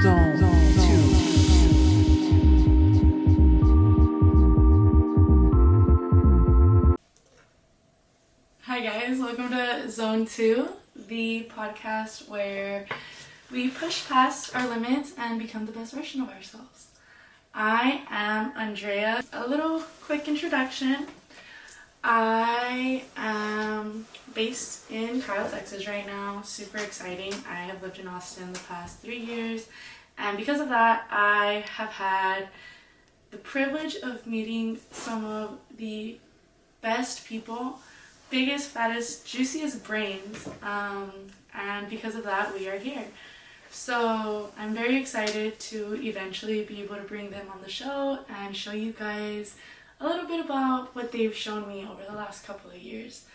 Hi guys, welcome to Zone 2, the podcast where we push past our limits and become the best version of ourselves. I am Andrea. A little quick introduction. I am based in Kyle, Texas right now. Super exciting. I have lived in Austin the past 3 years, and because of that, I have had the privilege of meeting some of the best people, biggest, fattest, juiciest brains, and because of that, we are here. So I'm very excited to eventually be able to bring them on the show and show you guys a little bit about what they've shown me over the last couple of years.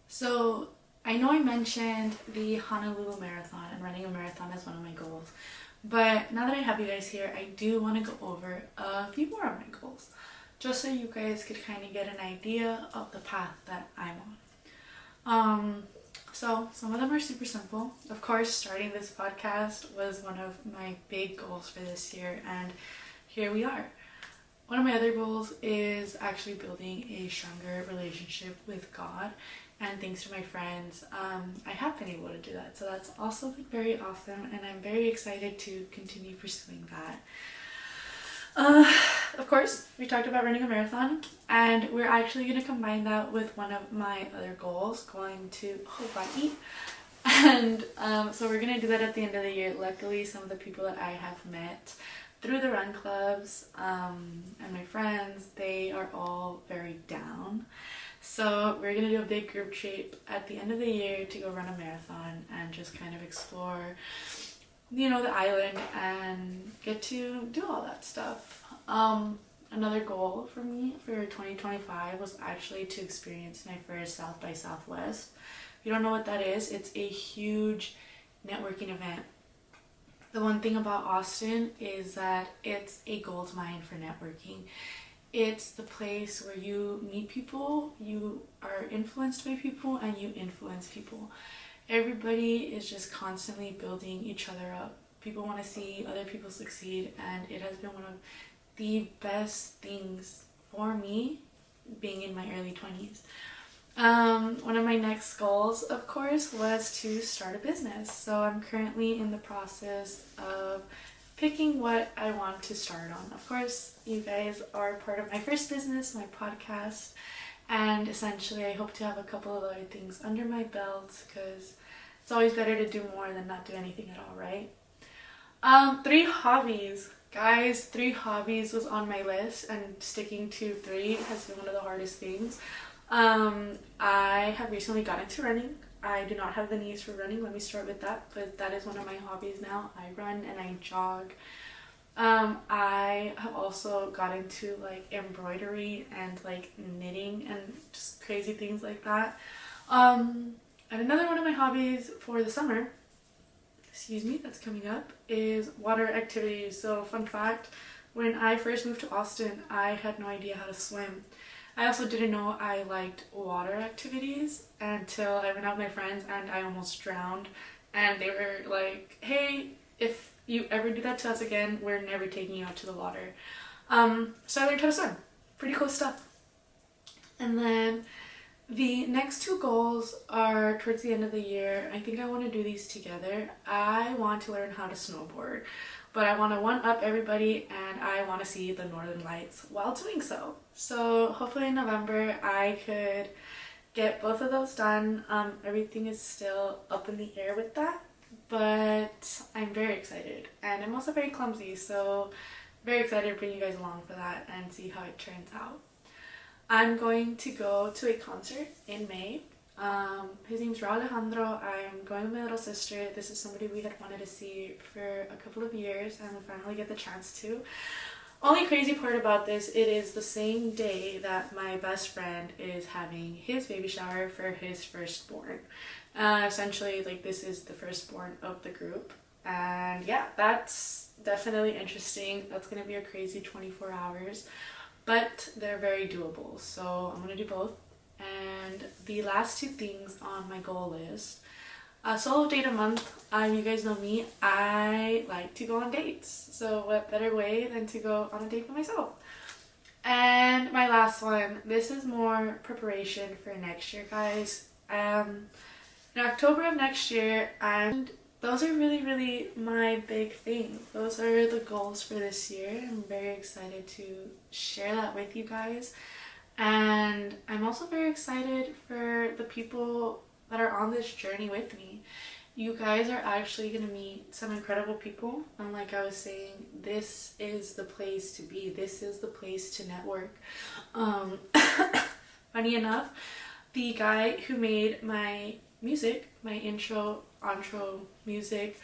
So I know I mentioned the Honolulu Marathon and running a marathon as one of my goals, but now that I have you guys here, I do want to go over a few more of my goals, just so you guys could kind of get an idea of the path that I'm on. So some of them are super simple. Of course, starting this podcast was one of my big goals for this year, and here we are. One of my other goals is actually building a stronger relationship with God, and thanks to my friends, I have been able to do that. So that's also been very awesome, and I'm very excited to continue pursuing that. Of course, we talked about running a marathon, and we're actually going to combine that with one of my other goals, going to Hawaii. And so we're going to do that at the end of the year. Luckily, some of the people that I have met through the run clubs and my friends, they are all very down. So we're going to do a big group trip at the end of the year to go run a marathon and just kind of explore, you know, the island and get to do all that stuff. Another goal for me for 2025 was actually to experience my first South by Southwest. If you don't know what that is, it's a huge networking event. The one thing about Austin is that it's a gold mine for networking. It's the place where you meet people, you are influenced by people, and you influence people. Everybody is just constantly building each other up. People want to see other people succeed, and it has been one of the best things for me being in my early 20s. One of my next goals, of course, was to start a business. So I'm currently in the process of picking what I want to start on. Of course, you guys are part of my first business, my podcast, and essentially I hope to have a couple of other things under my belt, because it's always better to do more than not do anything at all, right? 3 hobbies. Guys, 3 hobbies was on my list, and sticking to 3 has been one of the hardest things. I have recently got into running. I do not have the knees for running, let me start with that, but that is one of my hobbies now. I run and I jog. I have also got into like embroidery and like knitting and just crazy things like that. And another one of my hobbies for the summer, that's coming up, is water activities. So fun fact, when I first moved to Austin, I had no idea how to swim. I also didn't know I liked water activities until I went out with my friends and I almost drowned. And they were like, hey, if you ever do that to us again, we're never taking you out to the water. So I learned how to swim. Pretty cool stuff. And then the next 2 goals are towards the end of the year. I think I want to do these together. I want to learn how to snowboard, but I want to one-up everybody, and I want to see the Northern Lights while doing so. So hopefully in November I could get both of those done. Everything is still up in the air with that, but I'm very excited, and I'm also very clumsy, so very excited to bring you guys along for that and see how it turns out. I'm going to go to a concert in May. His name's Raul Alejandro. I'm going with my little sister. This is somebody we had wanted to see for a couple of years, and we finally get the chance to. Only crazy part about this, it is the same day that my best friend is having his baby shower for his firstborn. Essentially, like, this is the firstborn of the group. And yeah, that's definitely interesting. That's going to be a crazy 24 hours. But they're very doable, so I'm going to do both. And the last 2 things on my goal list, a solo date a month. You guys know me, I like to go on dates. So what better way than to go on a date with myself? And my last one, this is more preparation for next year, guys. In October of next year, and those are really my big thing. Those are the goals for this year. I'm very excited to share that with you guys. And I'm also very excited for the people that are on this journey with me. You guys are actually going to meet some incredible people. And like I was saying, this is the place to be. This is the place to network. Funny enough, the guy who made my music, my intro, outro music,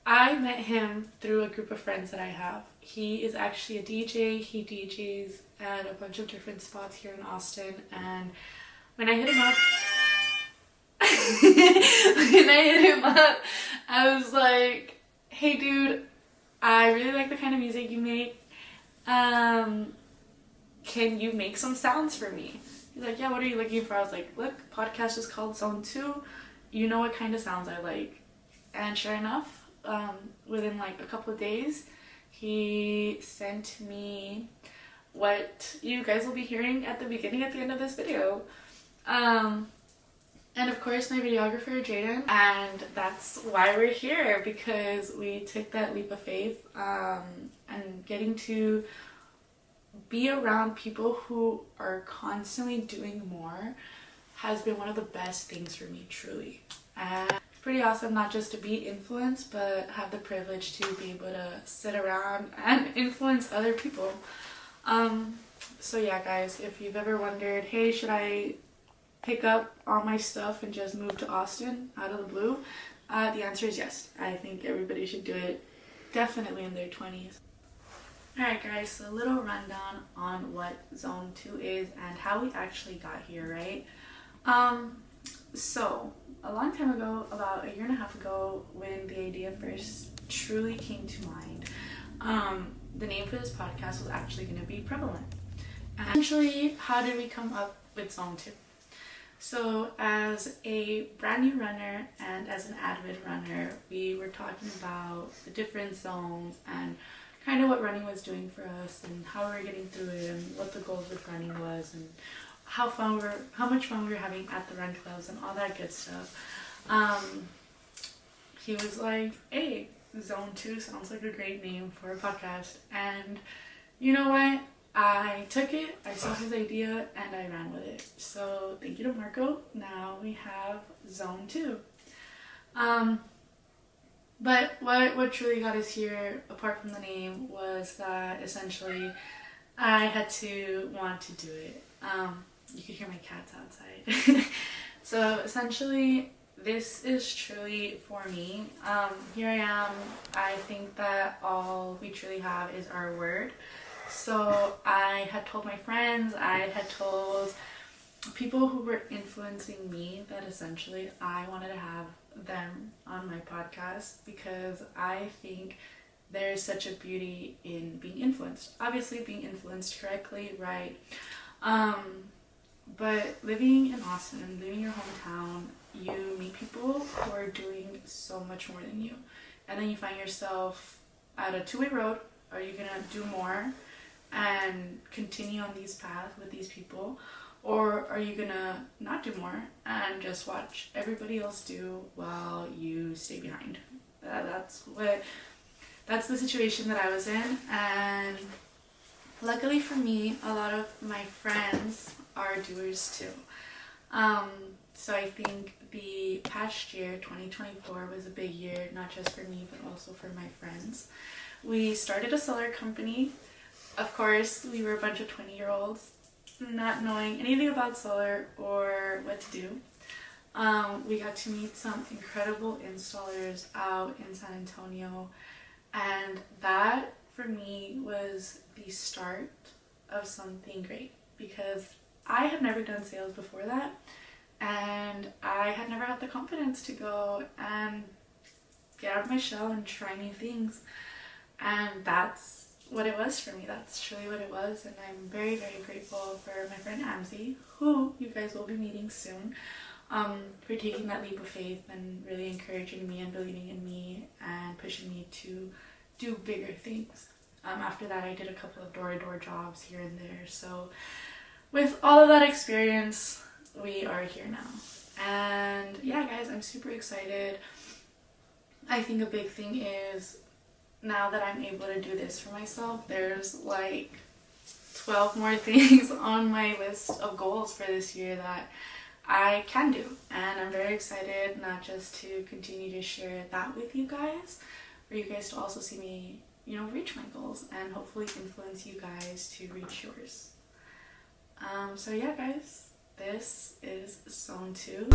I met him through a group of friends that I have. He is actually a DJ. He DJs at a bunch of different spots here in Austin. And when I hit him up, I was like, hey dude, I really like the kind of music you make. Can you make some sounds for me? He's like, yeah, what are you looking for? I was like, look, podcast is called Zone 2. You know what kind of sounds I like. And sure enough, within like a couple of days, he sent me what you guys will be hearing at the beginning, at the end of this video. And of course my videographer, Jaden, and that's why we're here, because we took that leap of faith, and getting to be around people who are constantly doing more has been one of the best things for me, truly. And it's pretty awesome not just to be influenced, but have the privilege to be able to sit around and influence other people. So yeah, guys, if you've ever wondered, hey, should I pick up all my stuff and just move to Austin out of the blue? The answer is yes. I think everybody should do it, definitely in their 20s. Alright guys, so a little rundown on what Zone 2 is and how we actually got here, right? So a long time ago, about a year and a half ago, when the idea first truly came to mind, the name for this podcast was actually going to be Prevalent. And essentially, how did we come up with Zone 2? So as a brand new runner and as an avid runner, we were talking about the different zones and kind of what running was doing for us and how we were getting through it and what the goals with running was and how much fun we were having at the run clubs and all that good stuff. He was like, hey, Zone 2 sounds like a great name for a podcast. And you know what? I took it, I saw his idea, and I ran with it. So thank you to Marco. Now we have Zone 2. But what truly got us here, apart from the name, was that essentially I had to want to do it. You can hear my cats outside. So essentially, this is truly for me. Here I am. I think that all we truly have is our word. So I had told my friends, I had told people who were influencing me that essentially I wanted to have them on my podcast because I think there's such a beauty in being influenced. Obviously being influenced correctly, right? But living in Austin, living in your hometown, you meet people who are doing so much more than you. And then you find yourself at a two-way road. Are you gonna do more and continue on these paths with these people, or are you gonna not do more and just watch everybody else do while you stay behind? That's the situation that I was in, and luckily for me, a lot of my friends are doers too. So I think the past year, 2024, was a big year, not just for me, but also for my friends. We started a solar company. Of course, we were a bunch of 20-year-olds, not knowing anything about solar or what to do. We got to meet some incredible installers out in San Antonio, and that for me was the start of something great, because I had never done sales before that, and I had never had the confidence to go and get out of my shell and try new things. And that's what it was for me. That's truly what it was, and I'm very, very grateful for my friend Amzi, who you guys will be meeting soon. for taking that leap of faith and really encouraging me and believing in me and pushing me to do bigger things. After that, I did a couple of door-to-door jobs here and there. So with all of that experience, we are here now. And yeah, guys, I'm super excited. I think a big thing is now that I'm able to do this for myself, there's like 12 more things on my list of goals for this year that I can do. And I'm very excited not just to continue to share that with you guys, for you guys to also see me, reach my goals and hopefully influence you guys to reach yours. So yeah, guys, this is Zone 2.